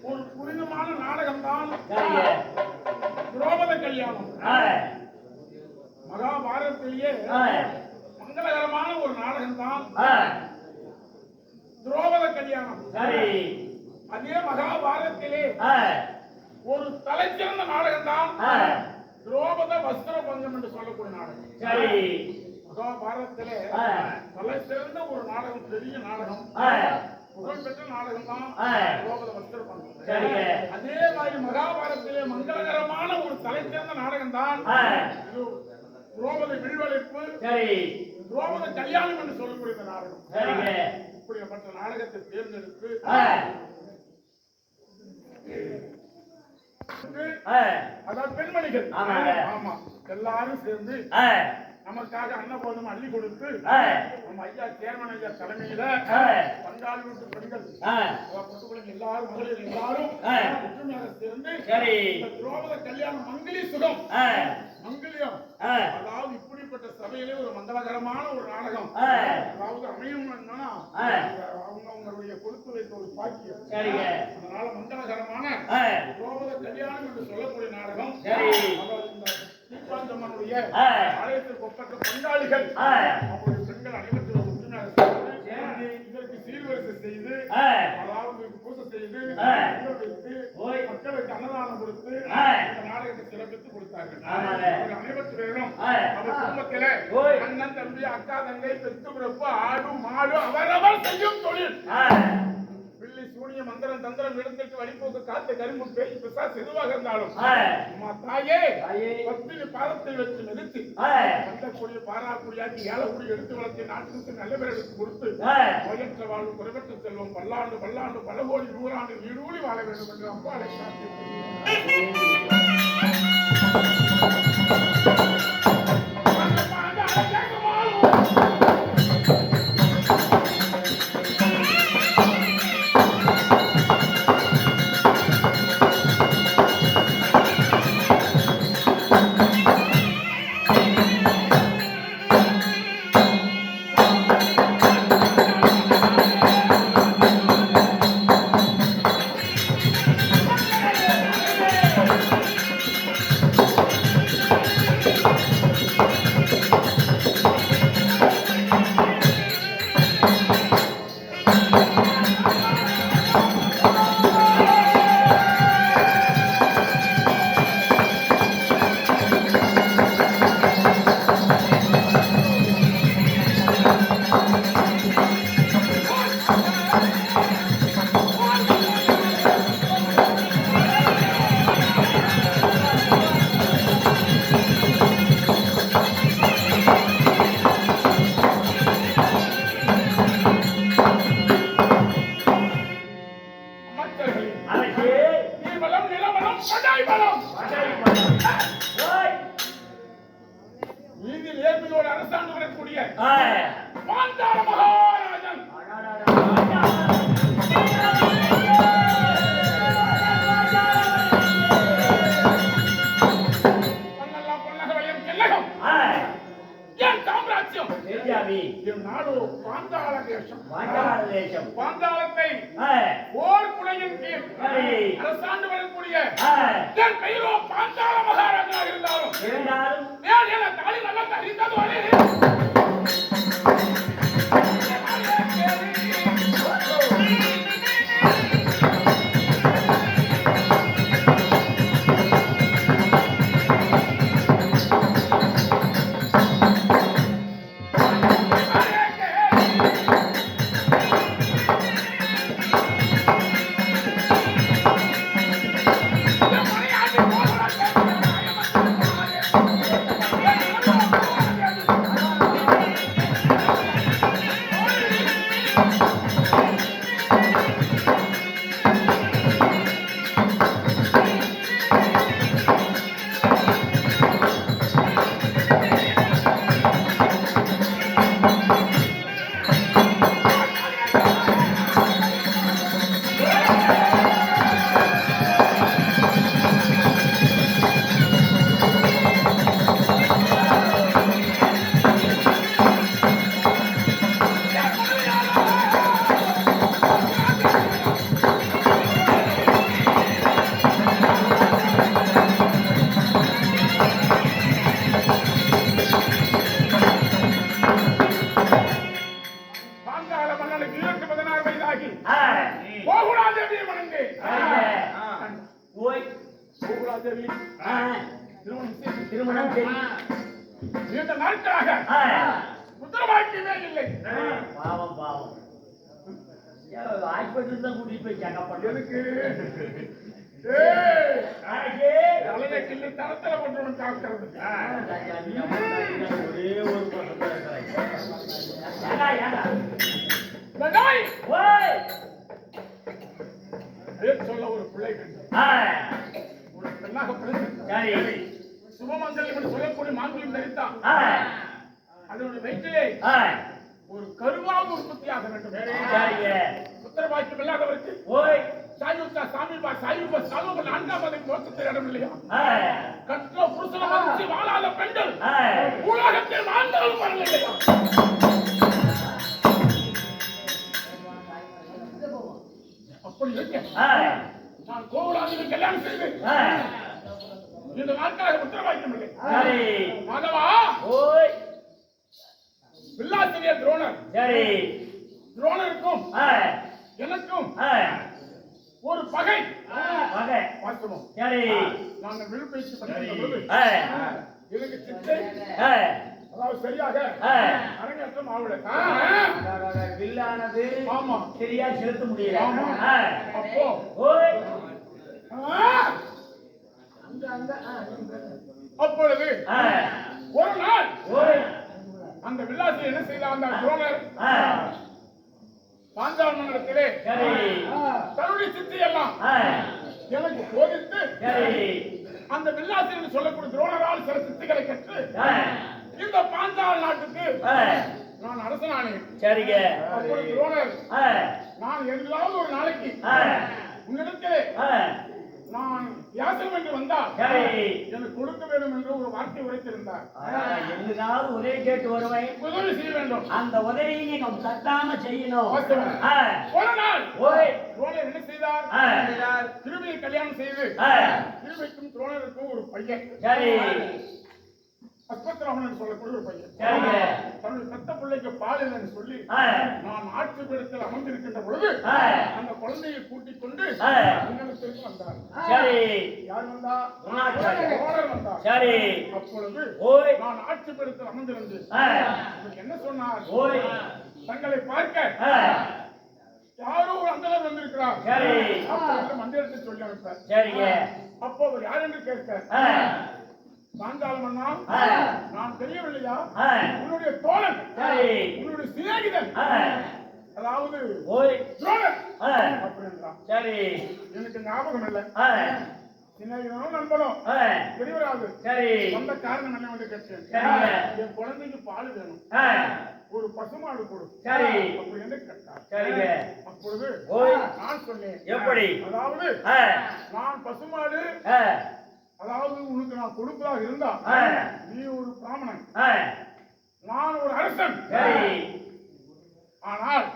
ஒரு புனிதமான நாடகம் தான் திரௌபத கல்யாணம். மகாபாரதத்திலேயே மங்களகரமான ஒரு நாடகம் தான் திரௌபத கல்யாணம். அதே மகாபாரதத்திலே ஒரு தலைச்சிறந்த நாடகம் தான் திரௌபத வஸ்திர பங்கம் என்று சொல்லக்கூடிய நாடகம். மகாபாரதத்திலே தலைச்சிறந்த ஒரு நாடகம், பெரிய நாடகம், புகழ்பெற்ற நாடகம் தான் திரௌபத வஸ்திர பங்கம். அதே மாதிரி மகாபாரதத்திலே மங்களகரமான ஒரு தலைச்சிறந்த நாடகம் தான் திரௌபத வில்வளைப்பு, திரௌபத கல்யாணம் என்று சொல்லக்கூடிய நாடகம். இப்படிப்பட்ட நாடகத்தை தேர்ந்தெடுத்து அதாவது பெண்மணிகள் எல்லாரும் சேர்ந்து நமக்காக அன்னபோதம் அள்ளி கொடுத்து நம்ம ஐயா சேர்மன் ஐயா தலைமையில பங்காளி வீட்டு பெண்கள் எல்லாரும் மகளிர் எல்லாரும் ஒற்றுமையாக சேர்ந்து திரௌபத கல்யாணம் மங்களி சுகம் மங்கலியம், அதாவது இப்படிப்பட்ட சபையிலே ஒரு மங்களகரமான ஒரு நாடகம் அதாவது அமையும்னா அவங்களுடைய கொடுத்து வைத்த ஒரு பாக்கியம். அதனால மங்களகரமான திரௌபத கல்யாணம் என்று சொல்லக்கூடிய நாடகம் தீபாந்தம்மனுடைய ஆலயத்திற்கு ஒப்பற்ற பங்காளிகள் அவருடைய பெண்கள் அனைவரும் ஒற்றுமையாக இதற்கு சீர்வரிசை செய்து அதாவது பூசை செய்து மக்களுக்கு அன்னதானம் கொடுத்து இந்த நாடகத்தை சிறப்பித்து கொடுத்தார்கள். அனைவத்து பேரும் அவர் குடும்பத்திலே அண்ணன் தம்பி அக்கா தங்கை பெற்று பிறப்பு ஆடு மாடு அவரவர் செய்யும் தொழில் பிள்ளை சூனிய மந்திரம் தந்திரம் எடுத்துட்டு வழிபோக்கு காத்து கரும்பு பேய் பிசாசு எதுவாக இருந்தாலும் அம்மா தாயே பத்தினி பாதத்தை வச்சு நிறுத்தி வந்தக்கூடிய பாராக்குடியாக்கி ஏழக்குடி எடுத்து வளர்த்தி நாட்டுக்கு நல்ல பேர் எடுத்து கொடுத்து நோயற்ற வாழ்வு குறைவற்ற செல்வம் பல்லாண்டு பல்லாண்டு பல கோடி நூறாண்டு நீடூழி வாழ வேண்டும் என்று அம்பாளை அரசாண்டு வரக்கூடிய பாஞ்சால மகாராஜன் நாடு பாந்தாள தேசம். பாந்தாளத்தை போர் குடையின் கீழ் அரசாண்டு வரக்கூடிய என் பெயரோ பாந்தாள மகாராஜா இருந்தாலும் தாலி நல்லா அறிந்தது சரி திருமணம் சரி நீண்ட நாட்களாக புத்திரவாக்கியமே இல்லை. பாவம் பாவம் ஹாஸ்பிட்டல் தான் கூட்டிட்டு போய் செக்அப் பண்ண எதுக்கு தலையை கிள்ளி தரத்துல கொண்டு காக்கிறது. ஒரே ஒரு சொல்ல ஒரு பிள்ளை ஒரு பெண்ணாக சுபமங்கலம் என்று சொல்லக்கூடிய மாங்கல்யம் தரித்தான். அதனுடைய வயிற்றிலே ஒரு கருவாக உற்பத்தியாக வேண்டும். புத்திர பாக்கியம் இல்லாதவருக்கு கற்ற புருஷனை மதிச்சு வாழாத பெண்கள் உலகத்தில் வாழ்ந்தாலும் வரலையா? அப்படி இருக்க நான் கோவிலாதிகள் கல்யாணம் செய்து இந்த நாட்களாக புத்திர பாக்கியம் இல்லை. மாதவா வில்லாசிரியர் துரோணர் துரோணருக்கும் எனக்கும் ஒரு பகை வாஸ்தவம். நாங்கள் விழுப்பயிற்சி பண்ணும்போது எனக்கு சித்தை அதாவது சரியாக அரங்கேற்றம் ஆகல. வில்லானது ஆமா சரியா செலுத்த முடியல. அப்போ அப்பொழுது ஒரு நாள் அந்த வில்லாசி என்ன செய்தார்? அந்த துரோணர் பாஞ்சால மண்டலத்திலே தன்னுடைய சித்தி எல்லாம் எனக்கு போதித்து அந்த வில்லாசி என்று சொல்லக்கூடிய துரோணரால் சில சித்திகளை கற்று இந்த பாஞ்சால நாட்டுக்கு நான் அரசனானேன். சரிங்க. துரோணர் நான் எல்லாவது ஒரு நாளைக்கு உன்னிடத்திலே நான் யாசகம் என்று வந்தால் எனக்கு கொடுக்க வேண்டும் என்று ஒரு வார்த்தை உரைத்திருந்தார். எங்களாவது உதவி கேட்டு வருவேன், உதவி செய்ய வேண்டும். அந்த உதவியை நீங்க தட்டாம செய்யணும். ஒரு நாள் துரோணர் என்ன செய்தார்? திருவியை கல்யாணம் செய்து திருவிக்கும் துரோணருக்கும் ஒரு பையன் அஸ்வத்ராமன் சொல்லக்கூடிய ஒரு பையன் தன்னுடைய பெத்த பிள்ளைக்கு பால் இல்லைன்னு சொல்லி நான் ஆட்சி பீடத்தில் அமர்ந்திருக்கின்ற பொழுது அந்த குழந்தையை கூட்டிக் கொண்டு திரும்பி வந்தார். யார் வந்தா? துரோணர் வந்தார். அப்பொழுது நான் ஆட்சி பீடத்தில் அமர்ந்திருந்து என்ன சொன்னார்? தங்களை பார்க்க யாரோ ஒரு அந்தனர் வந்திருக்கிறார். மந்திரத்தை சொல்லி அனுப்ப. அப்போ அவர் யார் என்று கேட்க பாஞ்சால மன்னா நான் தெரியவில்லையா? உன்னுடைய தோழன் உன்னுடைய சிநேகிதன் அதாவது துரோணர் அப்படின்றான். எனக்கு ஞாபகம் இல்லை. சிநேகிதனும் நண்பனும் தெரியவராது. வந்த காரணம் என்ன வந்து கேட்டேன். என் குழந்தைக்கு பால் வேணும், ஒரு பசுமாடு கொடு அப்படி என்று கேட்டார். அப்பொழுது நான் சொன்னேன் எப்படி? அதாவது நான் பசுமாடு அதாவது உனக்கு நான் கொடுப்பதாக இருந்தா நீ ஒரு பிராமணன், நான் ஒரு அரசன். ஆனால்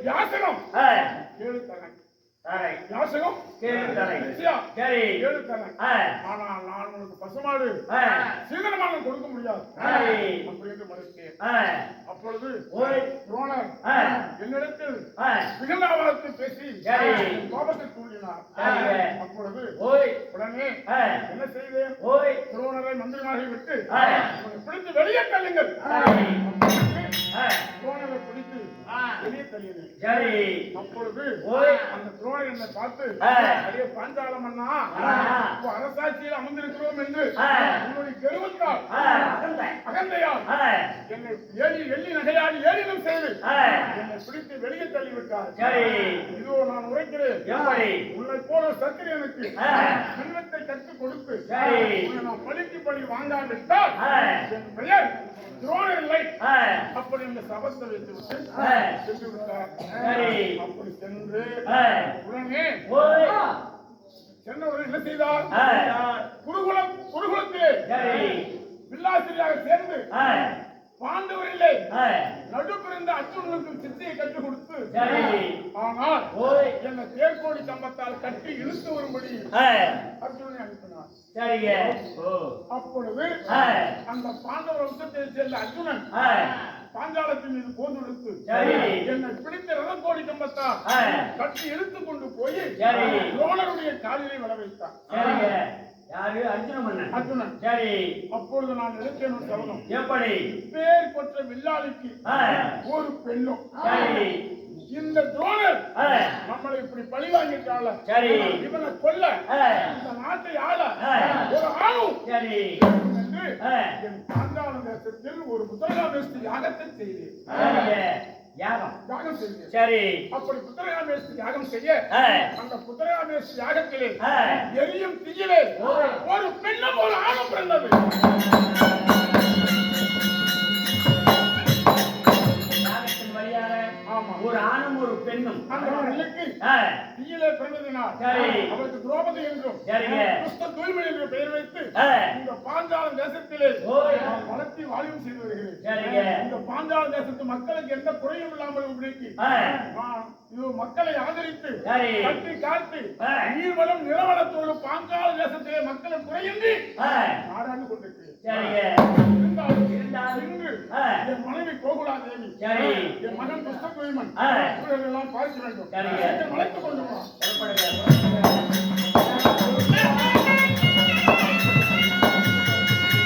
யாசகம் கேளு தரேன். யாசகம் கேளு தரேன். ஆனால் நான் உனக்கு பசுமாடு சீதனமாக கொடுக்க முடியாது அப்படி என்று மறுத்தேன். அப்பொழுது துரோணர் என்னிடத்தில் மிகுந்தாவளத்தை பேசி கோபத்தை தூண்டினார். அப்பொழுது உடனே என்ன செய்தேன்? துரோணரை மந்திரமாக விட்டு பிடித்து வெளியே தள்ளுங்கள். துரோணரை பிடித்து வெளியே தள்ளினேன். அப்பொழுது அந்த துரோணர் என்னை பார்த்து அடைய பாஞ்சால மன்னா அரசாட்சியில் அமர்ந்திருக்கிறோம் என்று உன்னுடைய கருவத்தால் அகந்தையால் என்னை எள்ளி நகையாடி ஏறினம் செய்து என்னை பிடித்து வெளியே தள்ளிவிட்டார். இதோ நான் உரைக்கிறேன். உன்னை போல சத்திரியனுக்கு செல்வத்தை கற்றுக் கொடுத்து நான் பழிக்கு பழி வாங்காவிட்டால் என் பெயர் துரோணர் இல்லை அப்படி இந்த சபத்தை வைத்து விட்டு சென்று விட்டார். அப்படி சென்று உடனே சென்றவர் என்ன செய்தார்? குருகுலத்திலே வில்லாசிரியாக சேர்ந்து பாண்டவரிலே நடுப்பிருந்த அர்ஜுனனுக்கு சித்தையை கற்றுக் கொடுத்து ஆனால் என்ன தேர்கோடி கம்பத்தால் கட்டி இழுத்து வரும்படி அர்ஜுனனை அனுப்பினார். அப்பொழுது அந்த பாண்டவ வம்சத்தை சேர்ந்த அர்ஜுனன் பாஞ்சாலத்தின் மீது போது எடுத்து என்னை பிடித்த ரதக்கோடி கம்பத்தால் கட்டி இழுத்து கொண்டு போய் துரோணருடைய காலிலே விட வைத்தார். யாரு அர்ஜுன மன்னன் அர்ஜுனன். சரி அப்பொழுது நான் நினைச்சேன் ஒரு சபதம். எப்படி பேர் கொற்ற வில்லாளிக்கு ஒரு பெண்ணும். சரி இந்த துரோணர் ஆ, நம்மளை இப்படி பழி வாங்கிட்டால, சரி இவனை கொல்ல ஆ, இந்த நாட்டை ஆள ஆ, ஒரு ஆணும் சரி என்று ஆ, என் பாஞ்சால தேசத்தில் ஒரு புத்தகாமேஸ்தி யாகத்தை செய்தேன். சரிங்க. யாகம் யாகம் செய்தேன். சரி அப்படி புத்தகாமேஸ்தி யாகம் செய்ய ஆ, அந்த புத்தகாமேஸ்தி யாகத்திலே ஆ, எரியும் தீயிலே ஒரு பெண்ணும் ஒரு ஆணும் பிறந்தது. யாகத்தின் வழியாக ஆமா. ஒரு ஆணும் ஒரு பெண்ணும் அந்த பெண்ணுக்கு ஆ, தீயிலே பிறந்ததினால் சரி. அவருக்கு துரோபதி என்றும் சரிங்க. கிறிஸ்த தூய்மை என்று பெயர் வைத்து ஆ, இந்த பாஞ்சால தேசத்திலே ஓய். நான் வளர்த்தி வாழியம் செய்து வருகிறேன். சரிங்க. இந்த பாஞ்சால தேசத்து மக்களுக்கு எந்த குறையும் இல்லாமல் உண்டாக்கி ஆ, நான் இது மக்களை ஆதரித்து சரி. கட்டி காத்து ஆ. நீர்வளம் நிலவளத்தோடு பாஞ்சால தேசத்திலே மக்களுக்கு குறையின்றி ஆ, நாடாண்டு கொண்டிருக்கிறேன். சரிங்க. இருந்தாலும் இருந்தாலும் இன்று ஆ, என் மனைவி கோகுலா தேவி, சரி. என் மகன் கிருஷ்ண குயிமன் ஆ. இவர்களெல்லாம் பார்க்க வேண்டும். சரிங்க. சீக்கிரம் அழைத்துக் கொண்டு வா. புறப்படுங்க.